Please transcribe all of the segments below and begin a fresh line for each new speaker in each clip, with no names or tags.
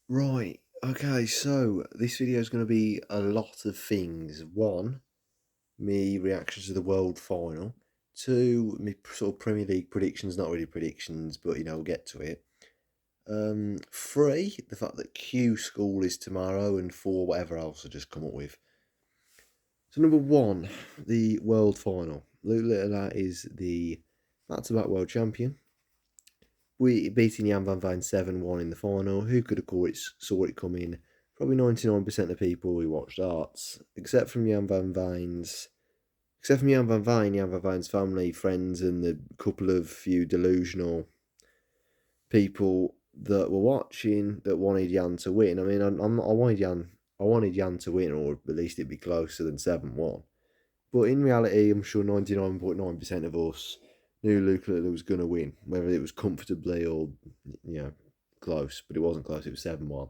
Right, okay, so this video is going to be a lot of things. One, me reactions to the World Final. Two, me sort of Premier League predictions, not really predictions, but we'll get to it. Three, the fact that Q School is tomorrow, and four, whatever else I just come up with. So number one, the World Final. Luke Littler is the back-to-back world champion. We beating Jan van Veen 7-1 in the final. Who could have saw it coming? Probably 99% of people who watched darts, except from Jan van Veen, Jan van Veen's family, friends, and the couple of few delusional people that were watching that wanted Jan to win. I mean, I wanted Jan to win, or at least it'd be closer than 7-1. But in reality, I'm sure 99.9% of us knew Luke Littler was going to win, whether it was comfortably or, close. But it wasn't close, it was 7-1.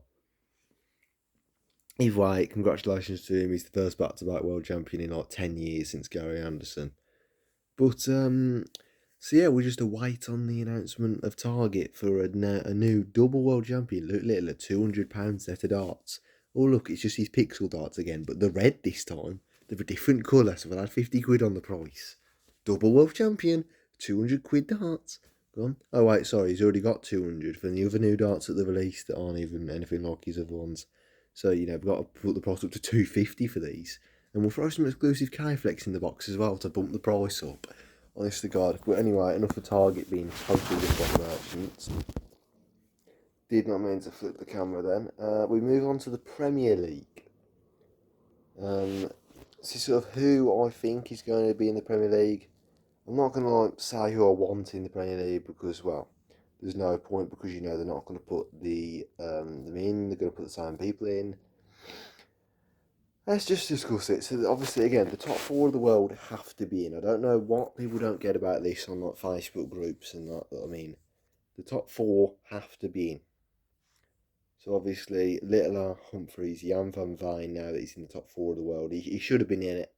Either way, congratulations to him. He's the first back-to-back world champion in like 10 years since Gary Anderson. But, so yeah, we're just await on the announcement of target for a new double world champion, Luke Littler, £200 set of darts. Oh, look, it's just his pixel darts again, but they're red this time. They're a different colour, so we'll add 50 quid on the price. Double world champion, 200 quid darts. Go on. Oh, wait, sorry, he's already got 200 for the other new darts that they've released that aren't even anything like his other ones. So, we've got to put the price up to 250 for these. And we'll throw some exclusive K-Flex in the box as well to bump the price up. Honest to God. But anyway, enough of Target being totally different merchants. Did not mean to flip the camera then. We move on to the Premier League. This is sort of who I think is going to be in the Premier League. I'm not going to say who I want in the Premier League because, well, there's no point because they're not going to put them in. They're going to put the same people in. Let's just discuss it. So obviously, again, the top four of the world have to be in. I don't know what people don't get about this on like Facebook groups and that. But I mean, the top four have to be in. So obviously, Littler, Humphreys, Jan van Veen. Now that he's in the top four of the world, he should have been in it.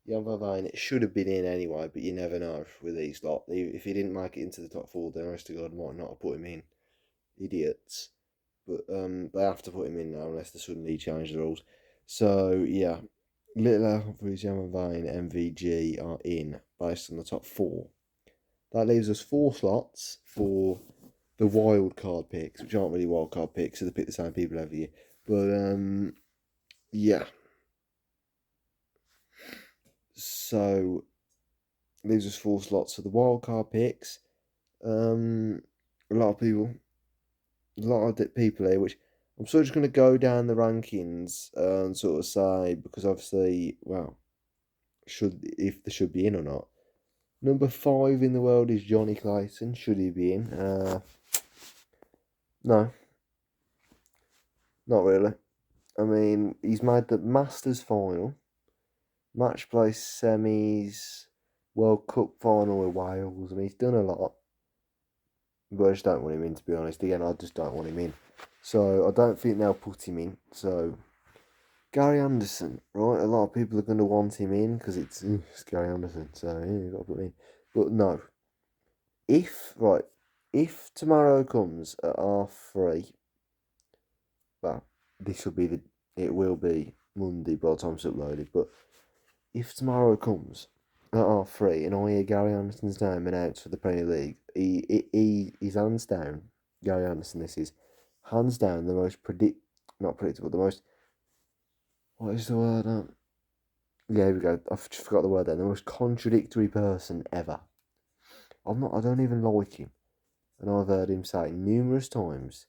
Jan van Veen should have been in anyway, but you never know with these lot. If he didn't make it into the top four, then honest to God, might not have put him in. Idiots. But they have to put him in now unless they suddenly change the rules. So yeah, Littler, Humphreys, Jan van Veen, MVG are in based on the top four. That leaves us four slots for the wild card picks, which aren't really wild card picks, so they pick the same people every year. But yeah. So leaves us four slots for the wild card picks. A lot of people here, which I'm sort of just going to go down the rankings and sort of say, because obviously, well, if they should be in or not. Number 5 in the world is Johnny Clayton. Should he be in? No, not really. I mean, he's made the Masters final, match play semis, World Cup final with Wales. I mean, he's done a lot. But I just don't want him in, to be honest. Again, I just don't want him in. So I don't think they'll put him in. So Gary Anderson, right? A lot of people are going to want him in because it's Gary Anderson. So yeah, you've got to put him in. But no. If tomorrow comes at 3:30, well, it will be Monday by the time it's uploaded. But if tomorrow comes at 3:30 and I hear Gary Anderson's name announced for the Premier League, he's hands down, Gary Anderson, this is hands down the most not predictable, the most, what is the word? Yeah, here we go. I just forgot the word then. The most contradictory person ever. I don't even like him. And I've heard him say numerous times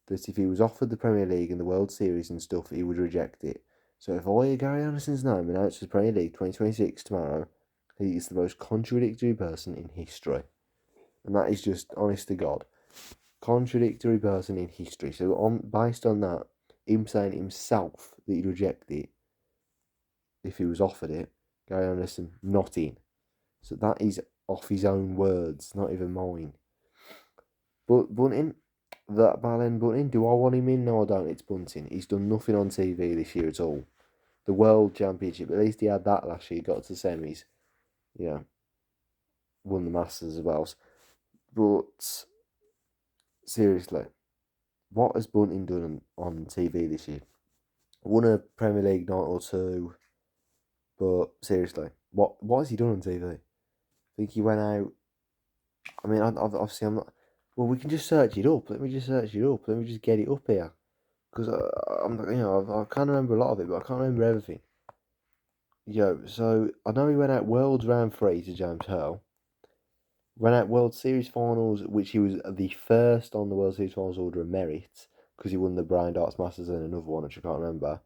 that if he was offered the Premier League and the World Series and stuff, he would reject it. So if I hear Gary Anderson's name announced for the Premier League 2026 tomorrow, he is the most contradictory person in history. And that is just honest to God. Contradictory person in history. So based on that, him saying himself that he'd reject it if he was offered it, Gary Anderson not in. So that is off his own words, not even mine. But Bunting, that Balen Bunting, do I want him in? No, I don't. It's Bunting. He's done nothing on TV this year at all. The World Championship, at least he had that last year. He got to the semis. Yeah, won the Masters as well. But seriously, what has Bunting done on TV this year? Won a Premier League night or two, but seriously, what has he done on TV? I think he went out. I mean, obviously I'm not. Well, we can just search it up. Let me just search it up. Let me just get it up here, because I'm, I can't remember a lot of it, but I can't remember everything. So I know he went out Worlds round 3 to James Hurl. Went out World Series finals, which he was the first on the World Series finals order of merit, because he won the Brian Darts Masters and another one, which I can't remember.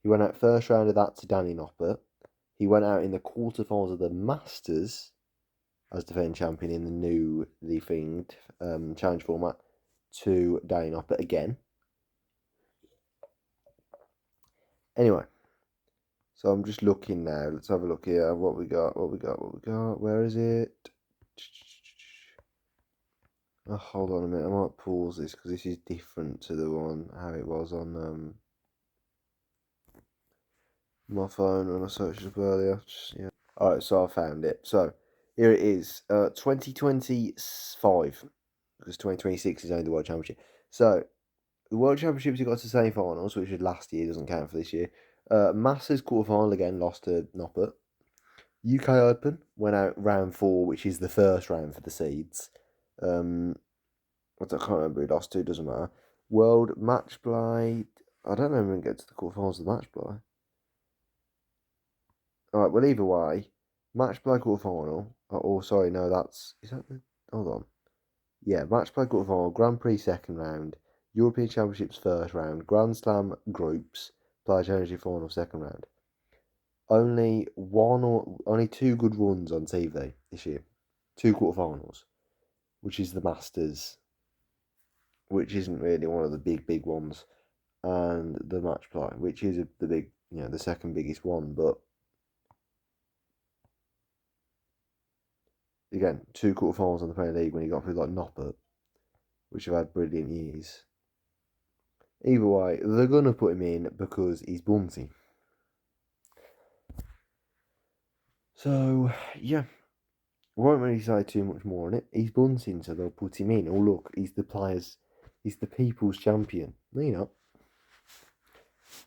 He went out first round of that to Danny Noppert. He went out in the quarterfinals of the Masters as defending champion in the newly themed challenge format to Danny Noppert again. Anyway, so I'm just looking now. Let's have a look here. What we got? Where is it? Oh, hold on a minute. I might pause this because this is different to the one how it was on my phone when I searched it up earlier. Yeah. Alright, so I found it. So here it is. 2025. Because 2026 is only the World Championship. So the World Championships he got to semi-finals, which was last year, doesn't count for this year. Masters quarter-final again, lost to Noppert. UK Open went out round 4, which is the first round for the seeds. I can't remember who he lost to, doesn't matter. World Match Play. I don't know if we can get to the quarterfinals of the Match Play. Alright, well, either way, Match Play quarterfinal. Oh, sorry, no, that's. Is that the. Hold on. Yeah, Match Play quarterfinal, Grand Prix second round, European Championships first round, Grand Slam groups, Players Championship final second round. Only two good runs on TV this year. Two quarterfinals, which is the Masters, which isn't really one of the big ones, and the Match Play, which is the big, the second biggest one. But again, two quarterfinals on the Premier League when you got people like Noppert, which have had brilliant years. Either way, they're gonna put him in because he's Bunty. So yeah, won't really say too much more on it. He's Bunting, so they'll put him in. Oh look, he's the people's champion. No, you're not.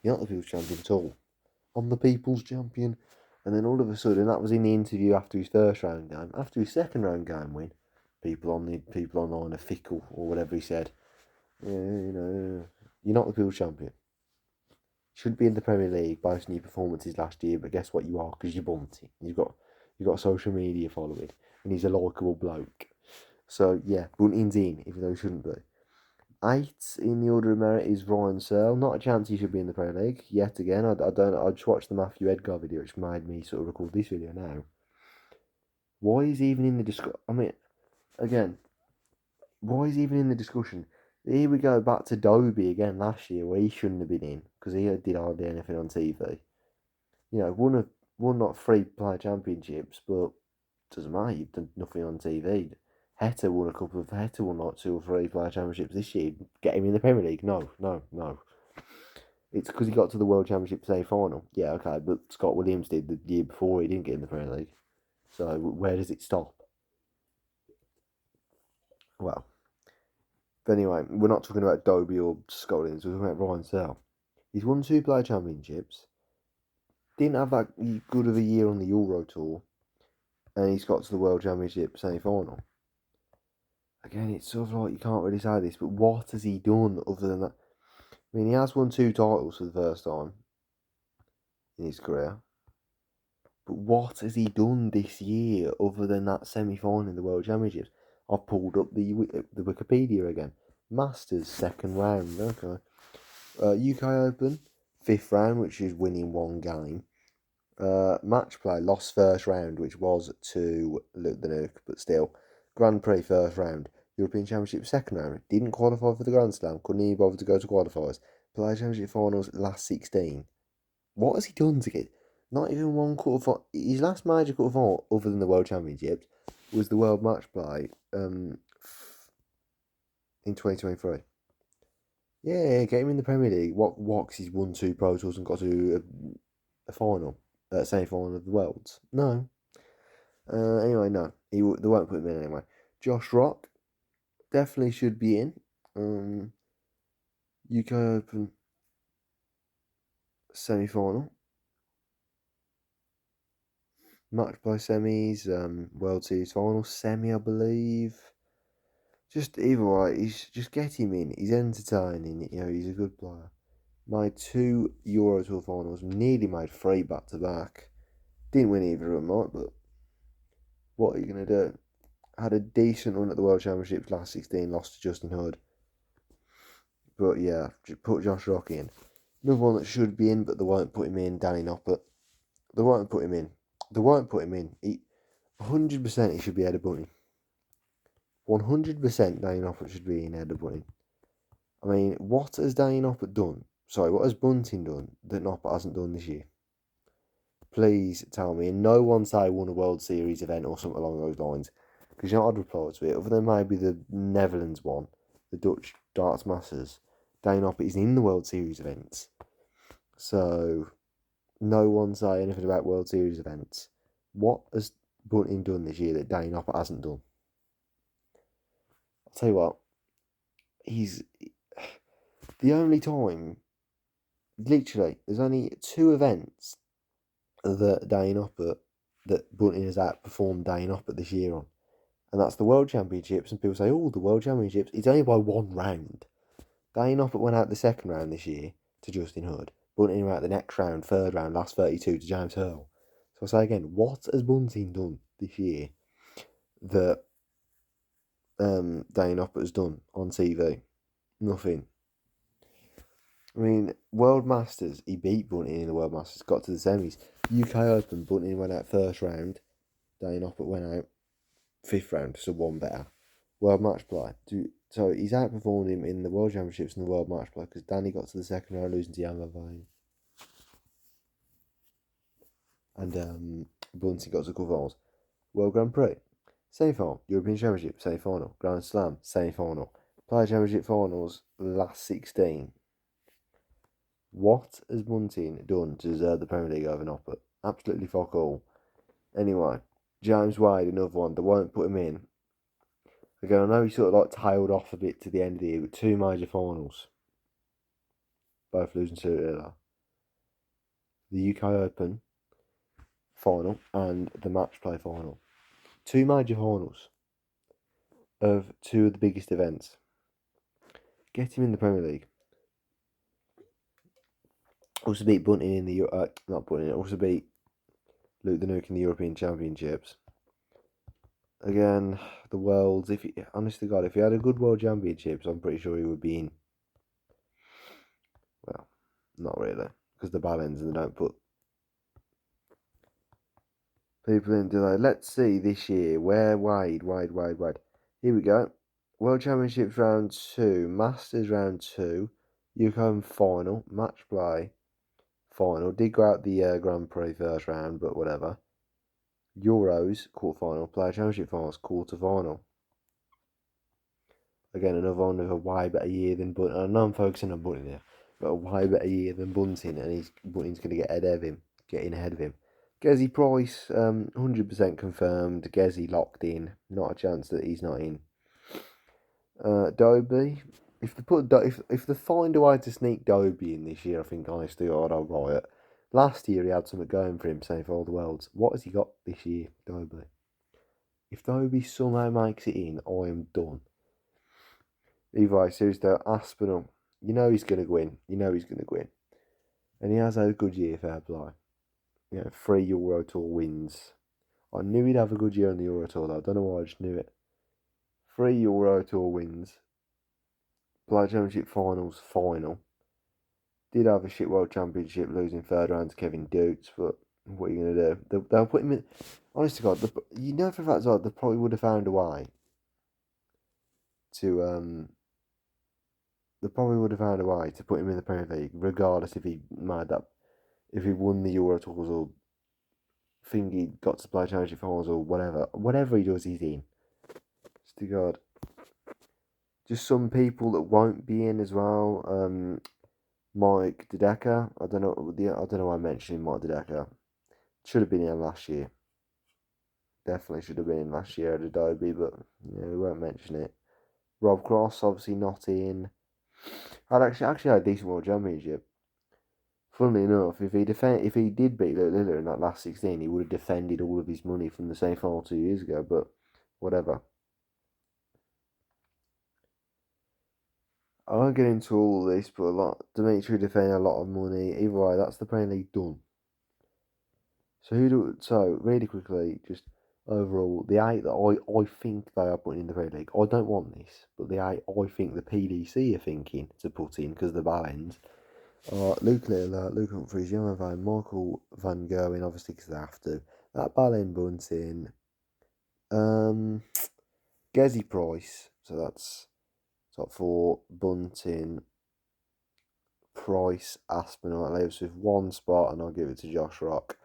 You're not the people's champion at all. I'm the people's champion. And then all of a sudden, that was in the interview after his first round game. After his second round game win, people online are fickle or whatever he said. Yeah, you're not the people's champion. Should be in the Premier League based on your performances last year, but guess what you are because you're Bunty. You've got social media following, and he's a likeable bloke. So yeah, Bunting's in, even though he shouldn't be. 8 in the order of merit is Ryan Searle. Not a chance he should be in the Premier League yet again. I don't. I just watched the Matthew Edgar video, which made me sort of record this video now. Why is he even in the discussion? I mean, again, why is he even in the discussion? Here we go back to Dobie again last year, where he shouldn't have been in because he did hardly anything on TV. Won not 3 player championships, but doesn't matter. You've done nothing on TV. Heta won like 2 or 3 player championships this year. Get him in the Premier League? No. It's because he got to the World Championship semi-final. Yeah, okay, but Scott Williams did the year before. He didn't get in the Premier League. So where does it stop? Well, but anyway, we're not talking about Dobie or Scott Williams. We're talking about Ryan Searle. He's won 2 player championships. Didn't have that good of a year on the Euro Tour. And he's got to the World Championship semi-final. Again, it's sort of like you can't really say this, but what has he done other than that? I mean, he has won 2 titles for the first time in his career. But what has he done this year other than that semi-final in the World Championships? I've pulled up the Wikipedia again. Masters, second round, okay. UK Open, 5th round, which is winning 1 game. Match play, lost first round, which was to Luke the Nuke, but still. Grand Prix, first round. European Championship, second round. Didn't qualify for the Grand Slam, couldn't even bother to go to qualifiers. Player Championship finals, last 16. What has he done to get? Not even one quarterfinal. His last major quarterfinal, other than the World Championships, was the World Match Play in 2023. Yeah, get him in the Premier League. Wax he's won 2 Pro Tours and got to a final, semi-final of the Worlds. No. Anyway, no, they won't put him in anyway. Josh Rock definitely should be in. UK Open semi-final, match play semis, World Series final semi, I believe. Just either way, just get him in. He's entertaining. He's a good player. Made 2 Euro Tour finals, nearly made 3 back to back. Didn't win either of them, right? But what are you gonna do? Had a decent run at the World Championships last 16, lost to Justin Hood. But yeah, put Josh Rock in. Another one that should be in, but they won't put him in, Danny Noppert. They won't put him in. 100% he should be Ed Bunny. 100% Danny Noppert should be in Ed Bunny. I mean, what has Danny Noppert done? Sorry, what has Bunting done that Noppert hasn't done this year? Please tell me. And no one say won a World Series event or something along those lines. Because you know I'd reply to it. Other than maybe the Netherlands one, the Dutch Darts Masters, Danny Noppert is in the World Series events. So, no one say anything about World Series events. What has Bunting done this year that Danny Noppert hasn't done? I'll tell you what. He's the only time. Literally, there's only 2 events that Bunting has outperformed Danny Noppert this year on. And that's the World Championships. And people say, oh, the World Championships. It's only by 1 round. Danny Noppert went out the second round this year to Justin Hood. Bunting went out the next round, third round, last 32 to James Hurl. So I say again, what has Bunting done this year that Danny Noppert has done on TV? Nothing. I mean, World Masters, he beat Bunting in the World Masters, got to the semis. UK Open, Bunting went out first round. Danny Noppert went out 5th round, so 1 better. World Match Play. So he's outperformed him in the World Championships and the World Match Play because Danny got to the second round losing to Jan Levine. And Bunting got to the quarterfinals. World Grand Prix, semi-final. European Championship, semi-final. Grand Slam, semi-final. Player Championship finals, last 16. What has Bunting done to deserve the Premier League over Noppert? Absolutely fuck all. Anyway, James Wade, another one. They won't put him in. Again, I know he sort of like tailed off a bit to the end of the year, but 2 major finals. Both losing to each the UK Open final and the match play final. 2 major finals of 2 of the biggest events. Get him in the Premier League. Also beat Bunting in the not Bunting. Also beat Luke the Nuke in the European Championships. Again, the Worlds. Honest to God, if he had a good World Championships, I'm pretty sure he would be in. Well, not really, because the balance and they don't put people in, do they? Let's see this year. Where Wade. Here we go. World Championships round 2, Masters round 2, UK final, match play final. Did go out the Grand Prix first round, but whatever. Euros quarter final, Player Championship finals quarter final. Again, another one with a way better year than Bunting. I know I'm focusing on Bunting here, but a way better year than Bunting, and Bunting's going to get in ahead of him. Gezi Price, 100% confirmed. Gezi locked in. Not a chance that he's not in. Dobie, if they find a way to sneak Dobie in this year, I think honestly I'll buy it. Last year he had something going for him, saying for all the worlds. What has he got this year, Dobie? If Dobie somehow makes it in, I am done. Levi, seriously though, Aspinall, you know he's going to win. And he has had a good year, fair play. 3 Euro Tour wins. I knew he'd have a good year on the Euro Tour though. I don't know why, I just knew it. 3 Euro Tour wins. Player Championship finals final. Did have a shit World Championship, losing third round to Kevin Dukes, but what are you going to do? They'll put him in. Honest to God, you know for a fact that they probably would have found a way to they probably would have found a way to put him in the Premier League, regardless if he won the Euro Tours or think he got to play Championship finals or whatever. Whatever he does, he's in. Just to God. Just some people that won't be in as well. Mike Dudeka. I don't know why I'm mentioning Mike Dudeka. Should have been in last year. definitely should have been last year at Adobe, but we won't mention it. Rob Cross obviously not in. I'd actually had a decent World Championship. Funnily enough, if he did beat Lillard in that last 16, he would have defended all of his money from the same final 2 years ago. But whatever. I won't get into all this, but Dimitri defending a lot of money. Either way, that's the Premier League done. So really quickly, just overall, the 8 that I think they are putting in the Premier League. I don't want this, but the 8 I think the PDC are thinking to put in because the ballens are Luke Littler, Luke Humphries, Johan Van, Michael Van Gerwen, obviously because they have to. That Ballin Bunting, Gezi Price, so that's top 4, Bunting, Price, Aspinall. That leaves with one spot, and I'll give it to Josh Rock.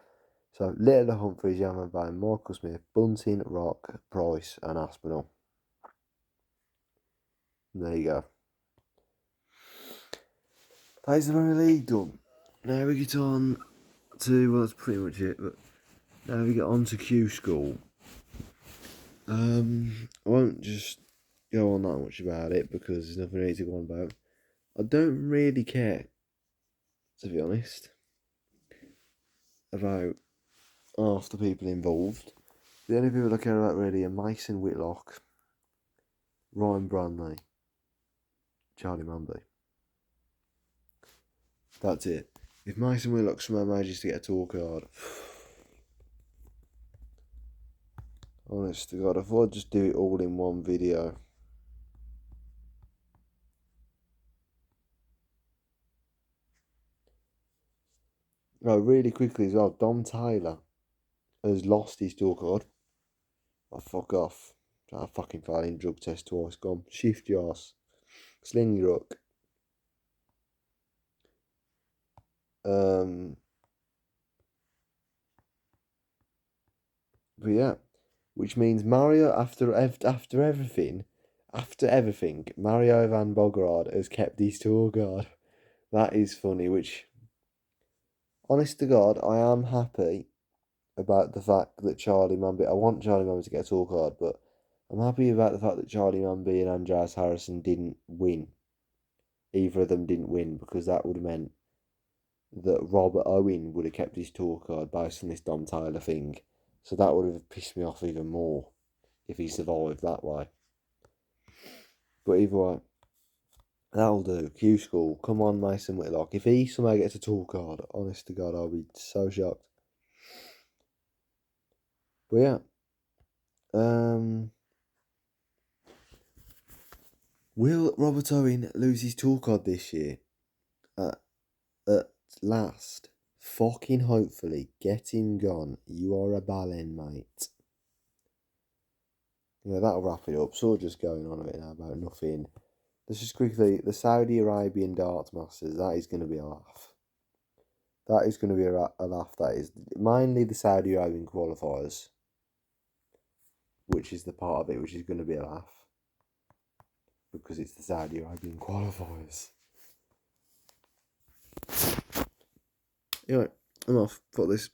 So Littler, Humphries, Yaman Van, Michael Smith, Bunting, Rock, Price, and Aspinall. There you go. That is the Premier League done. Now we get on to, well, that's pretty much it, but now we get on to Q School. I won't just go on that much about it because there's nothing really to go on about. I don't really care, to be honest, about half the people involved. The only people I care about really are Mason Whitlock, Ryan Brandley, Charlie Manby. That's it. If Mason Whitlock somehow manages to get a tour card, honest to God, if I just do it all in one video. Oh, really quickly as well, Dom Taylor has lost his tour card. Oh, fuck off. I fucking failing drug test twice, gone. Shift your ass. Sling your hook. But yeah, which means Mario, after everything, Mario van Bograd has kept his tour card. That is funny, which, honest to God, I am happy about the fact that Charlie Manby, I want Charlie Manby to get a tour card, but I'm happy about the fact that Charlie Manby and Andreas Harrison didn't win. Either of them didn't win, because that would have meant that Robert Owen would have kept his tour card based on this Dom Taylor thing. So that would have pissed me off even more if he survived that way. But either way, that'll do. Q School, come on, Mason Whitlock. If he somehow gets a tour card, honest to God, I'll be so shocked. But yeah, will Robert Owen lose his tour card this year? At last. Fucking hopefully. Get him gone. You are a ballin, mate. Yeah, that'll wrap it up. So just going on a bit now about nothing. Let's just quickly, the Saudi Arabian Darts Masters, that is going to be a laugh. That is going to be a laugh. That is mainly the Saudi Arabian qualifiers, which is the part of it which is going to be a laugh. Because it's the Saudi Arabian qualifiers. Anyway, I'm off. Fuck this.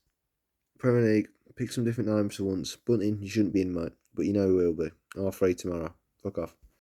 Premier League. Pick some different names for once. Bunting, you shouldn't be in, mate. But you know who will be. R3 tomorrow. Fuck off.